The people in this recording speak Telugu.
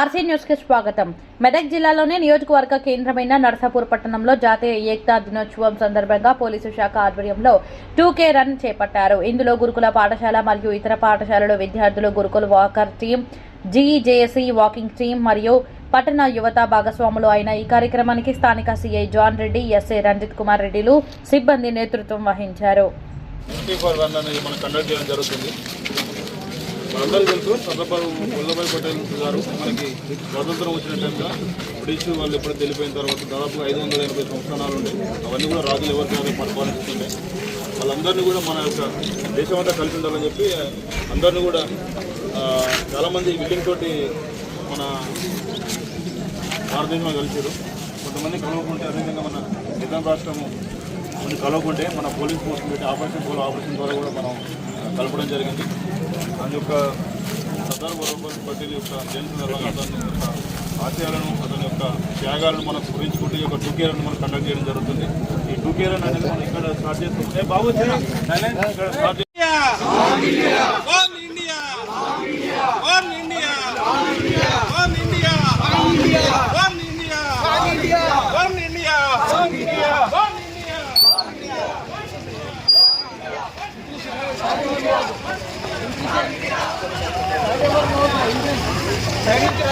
ఆర్సీ న్యూస్ కి స్వాగతం. మెదక్ జిల్లాలోని నియోజకవర్గ కేంద్రమైన నర్సాపూర్ పట్టణంలో జాతీయ ఏకతా దినోత్సవం సందర్భంగా పోలీసు శాఖ ఆధ్వర్యంలో 2K రన్ చేపట్టారు. ఇందులో గురుకుల పాఠశాల మరియు ఇతర పాఠశాలలో విద్యార్థులు, గురుకుల walker team, GJC walking team మరియు పట్టణ యువత భాగస్వాములు అయిన ఈ కార్యక్రమానికి స్థానిక CI John Reddy, SI Ranjit Kumar రెడ్డిలు సిబ్బంది నేతృత్వం వహించారు. అందరూ తెలుసు సర్దార్ వల్లభాయ్ పటేల్ గారు మనకి స్వాతంత్రం వచ్చిన టైంగా బ్రిటిష్ వాళ్ళు ఎప్పుడైతే వెళ్ళిపోయిన తర్వాత దాదాపు 580 సంవత్సరాలు ఉండే అవన్నీ కూడా రాజులు ఎవరికి పరిపాలిస్తుండే వాళ్ళందరినీ కూడా మన యొక్క దేశం అంతా కలిసి ఉండాలని చెప్పి అందరినీ కూడా చాలామంది బిల్డింగ్ తోటి మన భారతదేశంలో కలిసారు. కొంతమంది కలవకుంటే అదేవిధంగా మన నిజాం రాష్ట్రము కొన్ని కలవకుంటే మన పోలీస్ ఫోర్స్ పెట్టి ఆపరేషన్ ద్వారా కూడా మనం కలపడం జరిగింది. దాని యొక్క సర్దార్ వల్లభాయ్ పటేల్ యొక్క జయంతి అతని యొక్క ఆశయాలను, అతని యొక్క త్యాగాలను మనం స్మరించుకుంటూ ఈ యొక్క 2K రన్ మనం కండక్ట్ చేయడం జరుగుతుంది. ఈ 2K రన్ అనేది మనం ఇక్కడ స్టార్ట్ చేస్తుంటే బాబు ఇక్కడ స్టార్ట్ Thank you.